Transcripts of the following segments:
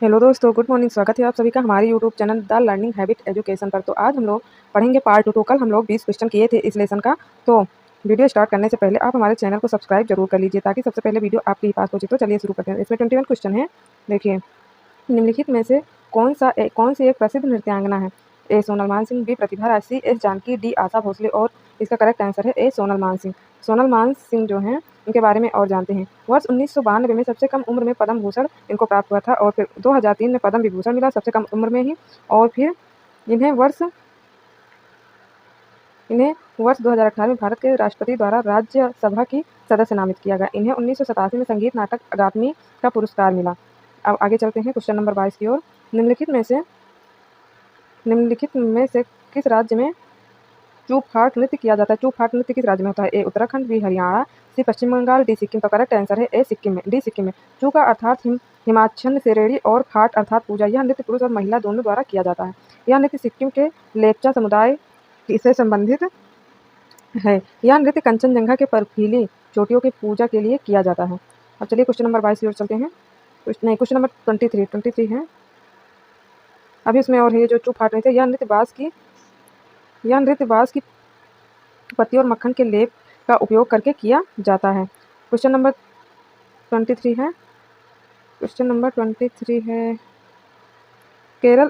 Hello दोस्तों, good morning. स्वागत है आप सभी का हमारे YouTube channel the learning habit education पर। तो आज हम लोग पढ़ेंगे पार्ट 2। तो कल हम लोग 20 क्वेश्चन किए थे इस लेसन का। तो वीडियो स्टार्ट करने से पहले आप हमारे चैनल को सब्सक्राइब जरूर कर लीजिए ताकि सबसे पहले वीडियो आपके ही पास पहुंचे। तो चलिए शुरू करते हैं। इसमें 21 क्वेश्चन है। देखिए, निम्नलिखित में से कौन सी एक प्रसिद्ध नृत्यांगना है? ए सोनल मानसिंह, बी प्रतिभा राज, C S Janaki, D Asha Bhosle. और इसका करेक्ट आंसर है ए सोनल मानसिंह। सोनल मानसिंह जो हैं उनके बारे में और जानते हैं। वर्ष 1992 में सबसे कम उम्र में पद्म भूषण इनको प्राप्त हुआ था और फिर 2003 में पद्म विभूषण मिला सबसे कम उम्र में ही। और फिर इन्हें वर्ष इन्हें वर्ष 2018 में भारत के राष्ट्रपति द्वारा राज्यसभा की सदस्य नामित किया गया। इन्हें 1987 में संगीत नाटक अकादमी का पुरस्कार मिला। अब आगे चलते हैं क्वेश्चन नंबर 22 की ओर। निम्नलिखित में से किस राज्य में चूप हाट नृत्य किया जाता है? चूप हाट नृत्य किस राज्य में होता है? ए उत्तराखंड, बी हरियाणा, सी पश्चिम बंगाल, डी सिक्किम। तो करेक्ट आंसर है ए सिक्किम में, डी सिक्किम में। चू का अर्थात हिमाच्छन्न श्रेणी और फाट अर्थात पूजा। यह नृत्य पुरुष और महिला दोनों द्वारा किया जाता है। यह नृत्य सिक्किम के लेप्चा समुदाय से संबंधित है। यह नृत्य कंचनजंगा के बर्फीली चोटियों की पूजा के लिए किया जाता है। अब चलिए क्वेश्चन नंबर 22 की ओर चलते हैं। क्वेश्चन नंबर 23 है। अभी इसमें और है जो चूप हाट नृत्य। यह नृत्य बांस की पत्ती और मक्खन के लेप का उपयोग करके किया जाता है। क्वेश्चन नंबर 23 है। केरल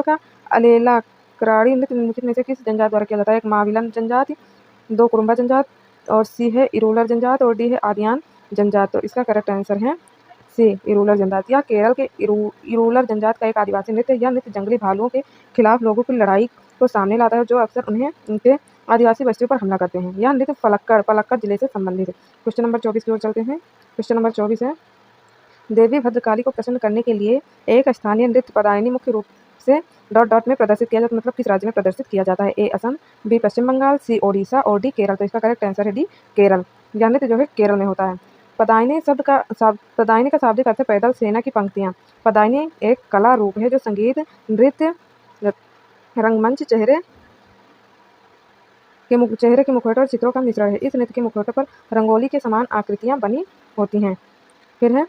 का अलेलाकराड़ी नृत्य निम्नलिखित में से किस जनजाति द्वारा किया जाता है? एक माविलन जनजाति, दो कुरुम्बा जनजाति, और सी है इरूलर जनजाति, और डी है आदियान जनजाति। तो इसका करेक्ट आंसर है सी इरूलर जनजाति। यह केरल के इरूलर जनजाति का एक आदिवासी नृत्य है। यह नृत्य जंगली भालुओं के खिलाफ लोगों की लड़ाई को सामने लाता है जो अक्सर उन्हें उनके आदिवासी बस्तियों पर हमला करते हैं। यह नृत्य पलक्कड़ जिले से संबंधित है। क्वेश्चन नंबर 24 की ओर चलते हैं। क्वेश्चन नंबर 24 है। देवी भद्रकाली को प्रसन्न करने के लिए एक स्थानीय नृत्य पदायनी मुख्य रूप से में प्रदर्शित किया जाता है। मतलब किस राज्य में प्रदर्शित किया जाता है? ए असम, बी पश्चिम बंगाल, सी ओडिशा, और डी केरल। तो इसका करेक्ट आंसर है डी केरल। यह नृत्य जो है केरल में होता है। पदायनी का शाब्दिक अर्थ है पैदल सेना की पंक्तियाँ। पदायनी एक कला रूप है जो संगीत, नृत्य, रंगमंच, चेहरे के मुखौटे और चित्रों का मिश्रण है। इस नृत्य के मुखौटे पर रंगोली के समान आकृतियाँ बनी होती हैं। फिर है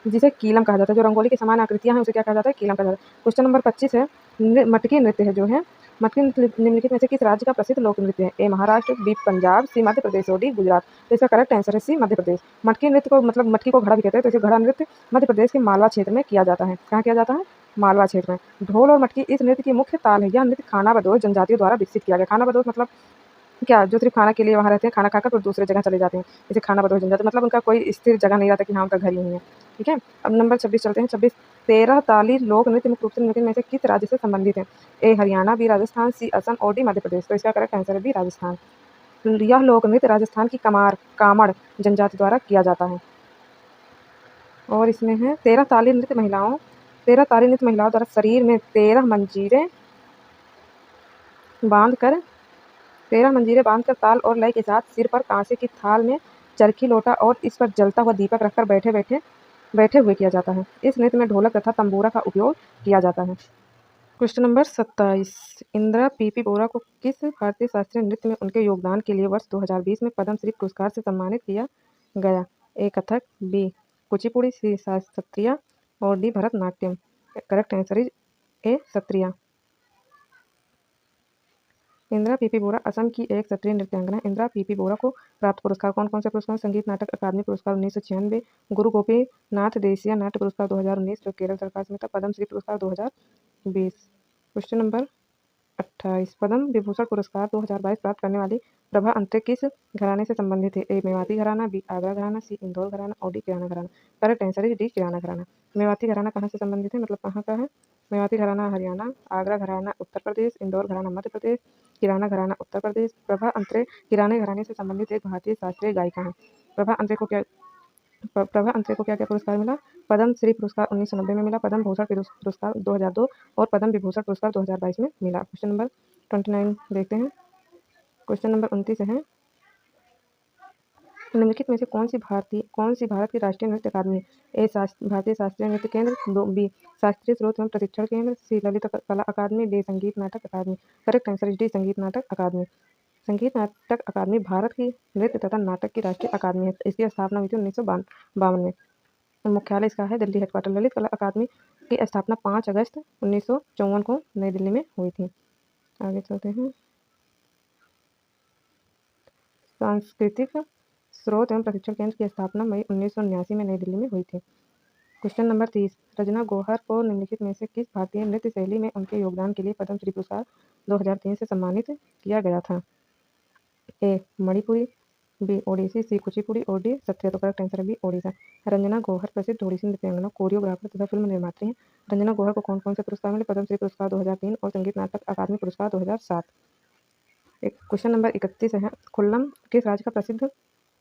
जिसे कीलम कहा जाता है। जो रंगोली के समान आकृतियाँ हैं उसे क्या कहा जाता है? कीलम कहा जाता है। क्वेश्चन नंबर 25 है। मटकी नृत्य है जो है मटकी नृत्य निम्नलिखित में से किस राज्य का प्रसिद्ध लोक नृत्य है? ए महाराष्ट्र, बी पंजाब, सी मध्य प्रदेश, और डी गुजरात। तो इसका करेक्ट आंसर है सी मध्य प्रदेश। मटकी नृत्य को मतलब मटकी को घड़ा भी कहते हैं। तो इसे घड़ा नृत्य मध्य प्रदेश के मालवा क्षेत्र में किया जाता है। कहाँ किया जाता है? मालवा क्षेत्र में। ढोल और मटकी इस नृत्य की मुख्य ताल है। यह नृत्य खाना बदोश जनजातियों द्वारा विकसित किया गया। खाना बदोश मतलब क्या? जो सिर्फ खाना के लिए वहाँ रहते हैं, खाना खाकर फिर दूसरे जगह चले जाते हैं, इसे खाना बदोश जनजाति। मतलब उनका कोई स्थिर जगह नहीं रहता कि हाँ उनका घर यहीं है। ठीक है। अब नंबर 26 चलते हैं। 26 13 ताली लोक नृत्य मुख्य रूप से निम्नलिखित में से किस राज्य से संबंधित है? ए हरियाणा, बी राजस्थान, सी असम, और डी मध्य प्रदेश। तो इसका करेक्ट आंसर है बी राजस्थान। यह लोक नृत्य राजस्थान की कामड़ जनजाति द्वारा किया जाता है। और इसमें है 13 ताली नृत्य महिलाओं द्वारा शरीर में 13 मंजीरे बांधकर ताल और लय के साथ सिर पर कांसे की थाल में चरखी लोटा और इस पर जलता हुआ दीपक रखकर बैठे हुए किया जाता है। इस नृत्य में ढोलक तथा तंबूरा का उपयोग किया जाता है। Question number 27। इंदिरा पीपी बोरा को किस भारतीय शास्त्रीय नृत्य में उनके योगदान के लिए वर्ष 2020 में पद्मश्री पुरस्कार से सम्मानित किया गया? A Kathak, B Kuchipudi, C Sattriya, और D Bharatanatyam. Correct answer is A Sattriya. Indira P P Bora Assam की एक शास्त्रीय नृत्यांगना। इंदिरा पीपी बोरा को प्राप्त पुरस्कार कौन कौन से पुरस्कार? संगीत नाटक अकादमी पुरस्कार 1996, गुरु गोपीनाथ देसिया नाट्य पुरस्कार 2019 जो केरल सरकार से मिला, पद्मश्री पुरस्कार 2020। Question number 28। पद्म विभूषण पुरस्कार 2022 प्राप्त करने वाली प्रभा अंत्रे किस घराने से संबंधित है? ए मेवाती घराना, बी आगरा घराना, सी इंदौर घराना, और डी किराना घराना। करेक्ट आंसर है डी किराना घराना। मेवाती घराना कहाँ से संबंधित है? मतलब कहाँ का है? मेवाती घराना हरियाणा, आगरा घराना उत्तर प्रदेश, इंदौर घराना मध्य प्रदेश, किराना घराना उत्तर प्रदेश। प्रभा अंत्रे किराने घराने से संबंधित एक भारतीय शास्त्रीय गायिका है। प्रभा अंत्रे को क्या क्या पुरस्कार मिला? पद्म श्री पुरस्कार 1990 में मिला, पद्म भूषण पुरस्कार 2002 और पद्म विभूषण पुरस्कार 2022 में मिला। क्वेश्चन नंबर 29 देखते हैं। क्वेश्चन नंबर 29 है। निम्नलिखित में से कौन सी भारत की राष्ट्रीय नृत्य अकादमी है? ए भारतीय शास्त्रीय नृत्य केंद्र, दो बी शास्त्रीय स्रोत एवं प्रशिक्षण केंद्र, सी ललित कला अकादमी, डी संगीत नाटक अकादमी। करेक्ट आंसर इज डी संगीत नाटक अकादमी। संगीत नाटक अकादमी भारत की नृत्य तथा नाटक की राष्ट्रीय अकादमी है। इसकी स्थापना हुई थी 1952 में। मुख्यालय इसका है दिल्ली हेडक्वार्टर। ललित कला अकादमी की स्थापना 5 अगस्त 1954 को नई दिल्ली में हुई थी। आगे चलते हैं। सांस्कृतिक स्रोत एवं प्रशिक्षण केंद्र की स्थापना मई 1979 में नई दिल्ली में हुई थी। क्वेश्चन नंबर 30, रजना गौहर को निम्नलिखित में से किस भारतीय नृत्य शैली में उनके योगदान के लिए पद्मश्री पुरस्कार 2003 से सम्मानित किया गया था? ए मणिपुरी, बी ओडिसी, सी कुचिपुड़ी और डी सत्रिया। तो करेक्ट आंसर है बी ओडिशा। रंजना गौहर प्रसिद्ध ओडिसी नृत्यांगना, कोरियोग्राफर तथा फिल्म निर्मात्री हैं। रंजना गौहर को कौन कौन से पुरस्कार मिले? पद्मश्री पुरस्कार 2003 और संगीत नाटक अकादमी पुरस्कार 2007। क्वेश्चन नंबर 31 है, खुल्लम किस राज्य का प्रसिद्ध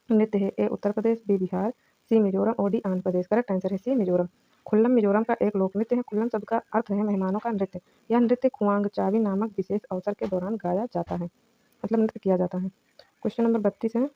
नृत्य है? ए उत्तर प्रदेश, बी बिहार, सी मिजोरम और D Andhra Pradesh. Correct answer है सी मिजोरम। खुल्लम मिजोरम का एक लोक नृत्य है। खुल्लम शब्द का अर्थ है मेहमानों का नृत्य। यह नृत्य खुआंगचावी नामक विशेष अवसर के दौरान गाया जाता है, मतलब नृत्य किया जाता है। क्वेश्चन नंबर 32 है।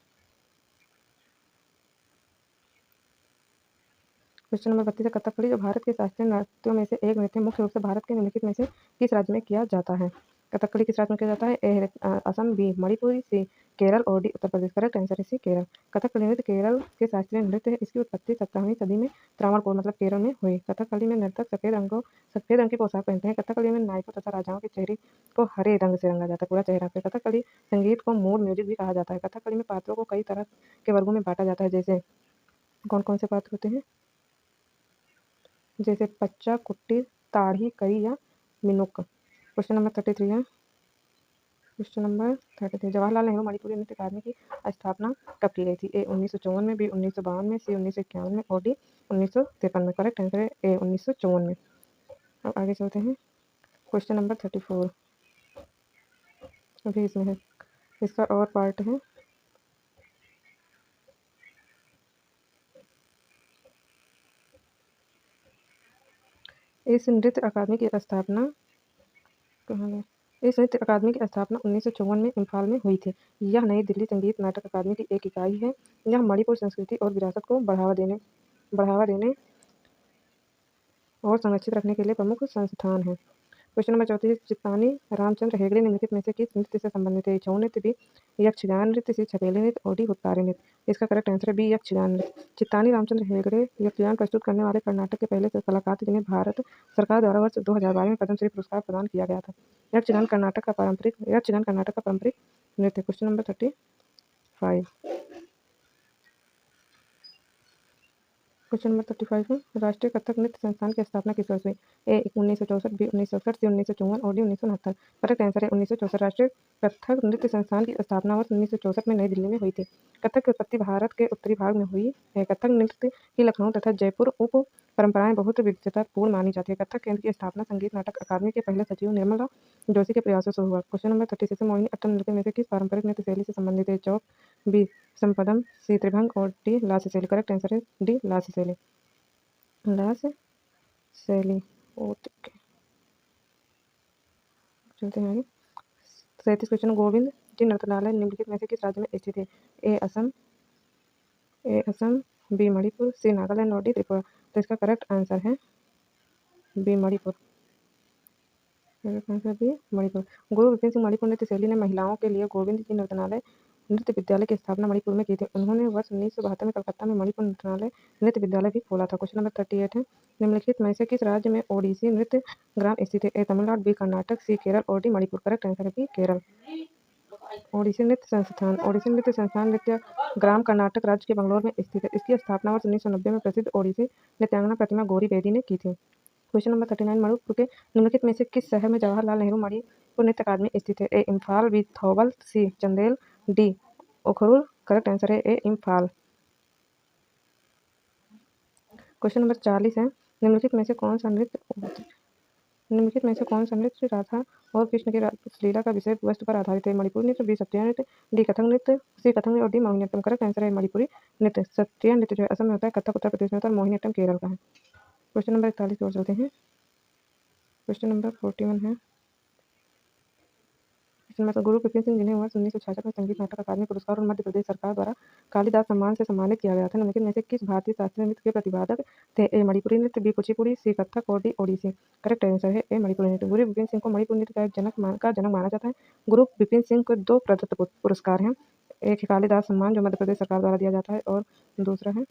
क्वेश्चन नंबर 32 है, कथकली जो भारत के शास्त्रीय नृत्यों में से एक नृत्य मुख्य रूप से भारत के निम्नलिखित में से किस राज्य में किया जाता है? कथकली किस राज्य में किया जाता है? ए असम, बी मणिपुर, सी केरल और D Uttar Pradesh. Correct answer है सी केरल। कथकली नृत्य केरल के शास्त्रीय नृत्य है। इसकी उत्पत्ति 17वीं सदी में त्रावणकोर मतलब केरल में हुई। कथकली में नर्तक सफेद रंग की पोशाक पहनते हैं। कथकली में नायकों तथा राजाओं के चेहरे को हरे रंग से रंगा जाता है, पूरा चेहरा पे। कथकली संगीत को मूड म्यूजिक भी कहा जाता है। कथकली में पात्रों को कई तरह के वर्गों में बांटा जाता है, जैसे कौन कौन से पात्र होते हैं? जैसे पच्चा, कुट्टी, ताड़ी, कई या मिनुक। क्वेश्चन नंबर 33 है। क्वेश्चन नंबर 33, जवाहरलाल नेहरू मणिपुरी नृत्य अकादमी की स्थापना कब की गई थी? ए 1954 में, बी 1952 में, सी 1951 में और डी 1953 में। करेक्ट आंसर है ए 1954 में। अब आगे चलते हैं। क्वेश्चन नंबर 34 अभी इसमें है, इसका और पार्ट है। इस नृत्य अकादमी की स्थापना कहाँ है? इस नृत्य अकादमी की स्थापना 1954 में इम्फाल में हुई थी। यह नई दिल्ली संगीत नाटक अकादमी की एक इकाई है। यह मणिपुर संस्कृति और विरासत को बढ़ावा देने और संरक्षित रखने के लिए प्रमुख संस्थान है। क्वेश्चन नंबर 34, चित्तानी रामचंद्र हेगड़े निम्नलिखित में से किस नृत्य से संबंधित है? छऊ नृत्य, बी यक्षगान नृत्य, सी छपेली नृत्य और डी हुत्तारी नृत्य। इसका करेक्ट आंसर है बी यक्षगान नृत्य। चित्तानी रामचंद्र हेगड़े यक्षगान प्रस्तुत करने वाले कर्नाटक के पहले कलाकार थे जिन्हें भारत सरकार द्वारा वर्ष 2012 में पद्मश्री पुरस्कार प्रदान किया गया था। यक्षगान कर्नाटक का पारंपरिक नृत्य। Question number 35। क्वेश्चन नंबर 35 है, राष्ट्रीय कथक नृत्य संस्थान की स्थापना किस वर्ष हुई? ए 1964, बी 1967, सी 1954 और डी 1969। करेक्ट आंसर है 1964। राष्ट्रीय कथक नृत्य संस्थान की स्थापना वर्ष 1964 में नई दिल्ली में हुई थी। कथक की उत्पत्ति भारत के उत्तरी भाग में हुई है। कथक नृत्य की लखनऊ तथा जयपुर उप परंपराएं बहुत विविधतापूर्ण मानी जाती है। कथक केंद्र की स्थापना संगीत नाटक अकादमी के पहले सचिव निर्मला जोशी के प्रयासों से हुआ। क्वेश्चन नंबर 36 है, मोहिनी अट्टम नृत्य में से किस पारंपरिक नृत्य शैली से संबंधित है? चौक, बी संपदम, सी त्रिभंग और डी लास्य शैली। करेक्ट आंसर है डी लास्य शैली। लास्य शैली। ओके, चलते हैं आगे। 37 क्वेश्चन, गोविंद जी नृत्यलालय निम्नलिखित में से किस राज्य में स्थित है? ए असम, बी मणिपुर, सी नागालैंड और डी त्रिपुरा। तो इसका करेक्ट आंसर है बी मणिपुर। गुरु विपिन सिंह मणिपुर नृत्य शैली ने महिलाओं के लिए गोविंद जी नृत्य विद्यालय की स्थापना मणिपुर में की थी। उन्होंने वर्ष 1972 में कलकत्ता में मणिपुर नृत्य विद्यालय भी खोला था। क्वेश्चन नंबर 38 है, निम्नलिखित में से किस राज्य में ओडिसी नृत्य ग्राम स्थित है? ए तमिलनाडु, बी कर्नाटक, सी केरल और डी मणिपुर। करेक्ट आंसर है बी केरल। ओडिसी नृत्य संस्थान नृत्य ग्राम कर्नाटक राज्य के बंगलौर में स्थित है। इसकी स्थापना वर्ष 1990 में प्रसिद्ध ओडिसी नृत्यांगना प्रतिमा गौरी बेदी ने की थी। क्वेश्चन नंबर 39, मणिपुर के निम्नलिखित में से किस शहर में जवाहरलाल नेहरू मणिपुर नृत्य अकादमी स्थित है? A Imphal, B Thoubal, C Chandel, D Ukhrul. Correct answer है ए इम्फाल। क्वेश्चन नंबर 40 है, निम्नलिखित में से कौन सा नृत्य राधा और कृष्ण की लीला का विषय वस्तु पर आधारित है? मणिपुरी नृत्य, बी सत्रिया नृत्य, डी कथक नृत्य, सी कथक नृत्य और डी मोहिनीअट्टम। करेक्ट आंसर है मणिपुरी नृत्य। सत्रिया नृत्य जो है असम में होता है, कथक उत्तर प्रदेश में होता है और मोहिनीअट्टम केरल का है। क्वेश्चन नंबर 41 की ओर चलते हैं। क्वेश्चन नंबर 41 है, गुरु विपिन सिंह जिन्हें वर्ष 1966 में संगीत नाटक अकादमी पुरस्कार और मध्य प्रदेश सरकार द्वारा कालिदास सम्मान से सम्मानित किया गया था, निम्नलिखित में से किस भारतीय शास्त्रीय नृत्य के प्रतिपादक थे? ए मणिपुरी नृत्य, बी कुचिपुड़ी, सी कथक और डी ओडिसी। करेक्ट आंसर है ए मणिपुरी नृत्य। गुरु विपिन सिंह को मणिपुरी नृत्य का जनक माना जाता है। गुरु विपिन सिंह को 2 प्रदत्त पुरस्कार हैं। एक कालिदास सम्मान जो मध्य प्रदेश सरकार द्वारा दिया जाता है और दूसरा है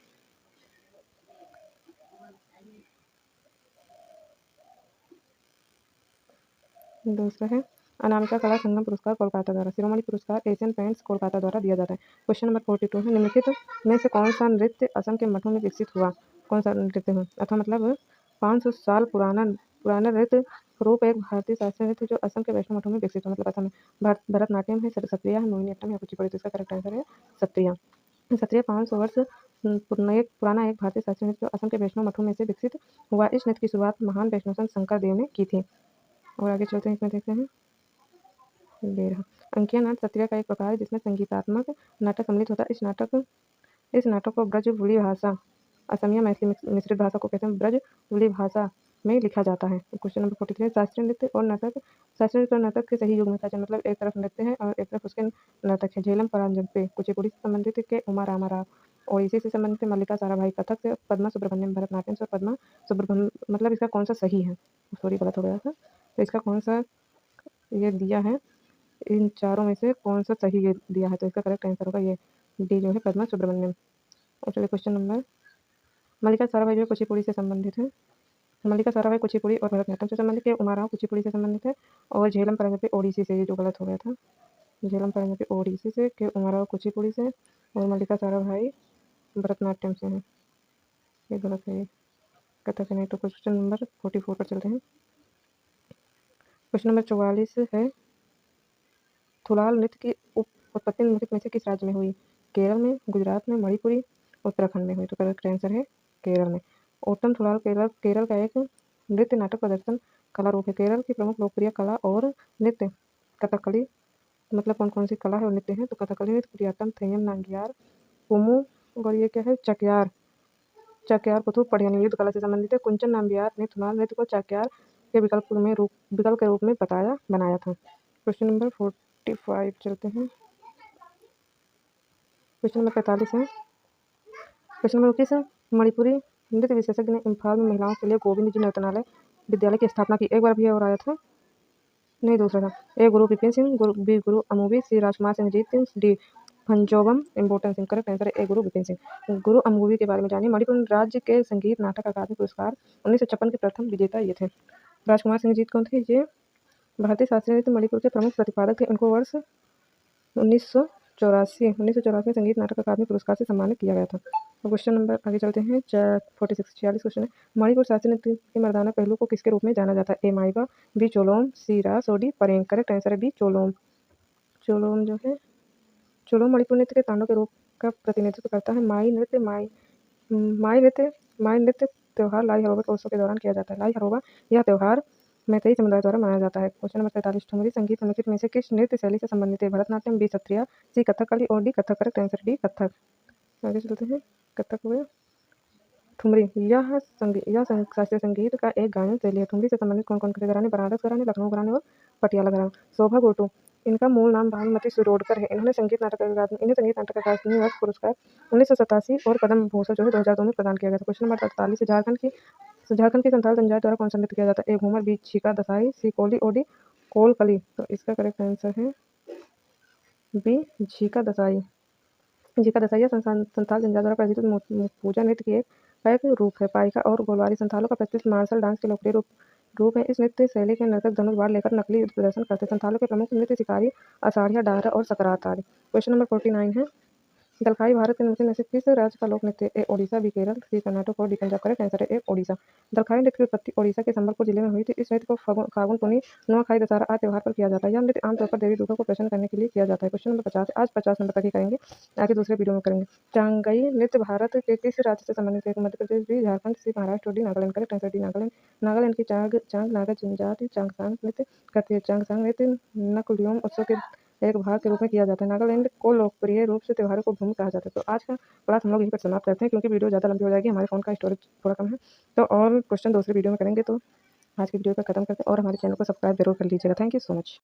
दूसरा है अनामिका कला संगम पुरस्कार कोलकाता द्वारा, शिरोमणि पुरस्कार एशियन पेंट्स कोलकाता द्वारा दिया जाता है। क्वेश्चन नंबर 42 है निम्नलिखित में से कौन सा नृत्य असम के मठों में विकसित हुआ? कौन सा नृत्य है अथवा मतलब 500 साल पुराना पुराना नृत्य रूप एक भारतीय शास्त्रीय नृत्य जो असम के वैष्णव मठों में विकसित हुआ। मतलब असम में भरतनाट्यम है, सत्रिया है, मोहिनीअट्टम या कुचिपुड़ी। तो इसका करेक्ट आंसर है सत्रिया। सत्रिया 500 वर्ष पुराना एक भारतीय शास्त्रीय नृत्य जो असम के वैष्णव मठों में से विकसित हुआ। इस नृत्य की शुरुआत महान वैष्णव संत शंकर देव ने की थी। और आगे चलते हैं, इसमें देखते हैं 13 अंकिया नाट सत्रिया का एक प्रकार है जिसमें संगीतात्मक नाटक सम्मिलित होता है। इस नाटक को ब्रजबुली भाषा असमिया मैथिली मिश्रित भाषा को कहते हैं ब्रजबुली भाषा में लिखा जाता है। क्वेश्चन नंबर 43 शास्त्रीय नृत्य और नाटक के सही युग में था। मतलब एक तरफ नृत्य है और एक तरफ उसके नाटक है। झेलम परांजपे कुचिपुड़ी से संबंधित के उमा रामा राव, ओडिसी से संबंधित मल्लिका साराभाई, कथक से पद्मा सुब्रमण्यम, भरतनाट्यम से पद्मा सुब्रमण्यम। मतलब इसका कौन सा सही है? सॉरी गलत हो गया था। तो इसका कौन सा ये दिया है, इन चारों में से कौन सा सही ये दिया है? तो इसका करेक्ट आंसर होगा ये डी जो है पद्मा सुब्रमण्यम। और चलिए क्वेश्चन नंबर मल्लिका साराभाई जो कुचिपुड़ी से संबंधित है। मल्लिका साराभाई कुचिपुड़ी और भरतनाट्यम से संबंधित है। उमा राव कुचिपुड़ी से संबंधित है और झेलम परांजपे ओडिसी से, ये जो गलत हो गया था। झेलम परांजपे ओडिसी से के उमा राव कुचिपुड़ी से और मल्लिका साराभाई भरतनाट्यम से है, ये गलत है, ये कथक है नहीं। तो क्वेश्चन नंबर 44 पर चलते हैं। क्वेश्चन नंबर 44 है थुलाल नृत्य की उत्पत्ति निम्नलिखित में से किस राज्य में हुई? केरल में, गुजरात में, मणिपुरी, उत्तराखंड में हुई। तो करेक्ट आंसर है केरल में। ओटम थुलाल केरल का एक नृत्य नाटक प्रदर्शन कला रूप है। केरल की प्रमुख लोकप्रिय कला और नृत्य कथकली। मतलब कौन कौन सी कला है और नृत्य है? तो कथकली नृत्य, कुटियाट्टम, थेयम, नांगियार, कुमू और ये क्या है चक्यार कुथुप पढ़ियानी युद्ध कला से संबंधित है। कुंचन नाम्बियार ने थुनाल नृत्य को चक्यार के विकल्प के रूप में बनाया था। क्वेश्चन नंबर 45 चलते हैं। क्वेश्चन नंबर 45 है क्वेश्चन नंबर 21 मणिपुरी नृत्य विशेषज्ञ ने इम्फाल में महिलाओं के लिए गोविंद जी नर्तनालय विद्यालय की स्थापना की। एक बार भी और आया था, नहीं दूसरा था। ए गुरु Vipin Singh, B Guru Amubi, C Rajkumar Singh Jeet Singh, D Panjogam इम्पोर्टेंट सिंह। करेक्ट आंसर है ए गुरु विपिन सिंह। गुरु अमूवी के बारे में जानिए। मणिपुर राज्य के संगीत नाटक अकादमी पुरस्कार 1956 के प्रथम विजेता ये थे। राजकुमार सिंह जीत कौन थे? ये भारतीय शास्त्रीय नृत्य मणिपुर के प्रमुख प्रतिपादक थे। उनको वर्ष 1984 में संगीत नाटक अकादमी पुरस्कार से सम्मानित किया गया था। क्वेश्चन नंबर आगे चलते हैं 46 क्वेश्चन है मणिपुर शास्त्रीय नृत्य के मर्दाना पहलू को किसके रूप में जाना जाता है? ए माइबा, बी चोलोम, सी रास और डी परेंग। करेक्ट आंसर है बी चोलोम। चोलोम जो है चोलोम मणिपुर नृत्य के तांडव के रूप का प्रतिनिधित्व करता है। माई नृत्य त्योहार लाई हरोबा के उत्सव के दौरान किया जाता है। लाई हरोबा यह त्योहार मैतेई समुदाय द्वारा मनाया जाता है। क्वेश्चन नंबर 43 ठुमरी संगीत निम्नलिखित में से किस नृत्य शैली से संबंधित है? भरतनाट्यम, बी सत्रिया, सी कथकली और D Kathak. Correct answer D Kathak. आगे चलते हैं। कथक हुए ठुमरी यह शास्त्रीय संगीत का एक गायन शैली है। ठुमरी से संबंधित कौन कौन से घराने? बनारस घराने, लखनऊ घराने और पटियाला घराना। शोभा गोटू इनका मूल नाम भानुमति शिरोडकर है। इन्हें संगीत नाटक अकादमी वर्ष पुरस्कार 1987 और पद्म भूषण जो है 2002 में प्रदान किया गया था। क्वेश्चन नंबर 48 झारखंड की संथाल जनजाति द्वारा कौन सा नृत्य किया जाता है? ए घूमर, बी छीका दसाई, सी कोली और डी कोलकली। तो इसका करेक्ट आंसर है बी झीका दसाई। झीका दसाई संथाल जनजाति द्वारा प्रचलित पूजा नृत्य की एक रूप है। पाइका और गोलवारी संथालों का प्रचलित मार्शल डांस के लोकप्रिय रूप है। इस नृत्य शैली के नर्तक धनुष बाण लेकर नकली युद्ध प्रदर्शन करते हैं। संथालों के प्रमुख नृत्य शिकारी, अषाढ़िया, डाहरा और सकरात आदि। क्वेश्चन नंबर 49 है दलखाई भारत के नृत्य में से किस राज्य का लोक नृत्य? ए ओडिशा, बी केरल, सी कर्नाटक और डी पंजाब। करेक्ट आंसर है ए ओडिशा। दलखाई नृत्य की उत्पत्ति ओडिशा के संबलपुर जिले में हुई थी। इस नृत्य को फागुन पुनी, नुआखाई, दशहरा आदि त्योहार पर किया जाता है। यह नृत्य आमतौर पर देवी दुर्गा को प्रसन्न करने के लिए किया जाता है। क्वेश्चन नंबर 50 आज 50 नंबर तक ही करेंगे, आगे दूसरे वीडियो में करेंगे। चांगई नृत्य भारत के किस राज्य से संबंधित है? मध्य प्रदेश, बी झारखंड, सी महाराष्ट्र और D Nagaland. Correct answer D Nagaland. Nagaland की चांग नागा जनजाति चांगसांग नृत्य करती है। चांगसांग नृत्य नकुलियोम उत्सव के एक भाग के रूप में किया जाता है। नागालैंड को लोकप्रिय रूप से त्योहारों को भूमि कहा जाता है। तो आज का क्लास हम लोग यहीं पर समाप्त करते हैं क्योंकि वीडियो ज़्यादा लंबी हो जाएगी, हमारे फ़ोन का स्टोरेज थोड़ा कम है। तो और क्वेश्चन दूसरे वीडियो में करेंगे। तो आज की वीडियो का खत्म करते हैं और हमारे चैनल को सब्सक्राइब जरूर कर लीजिएगा। Thank you so much.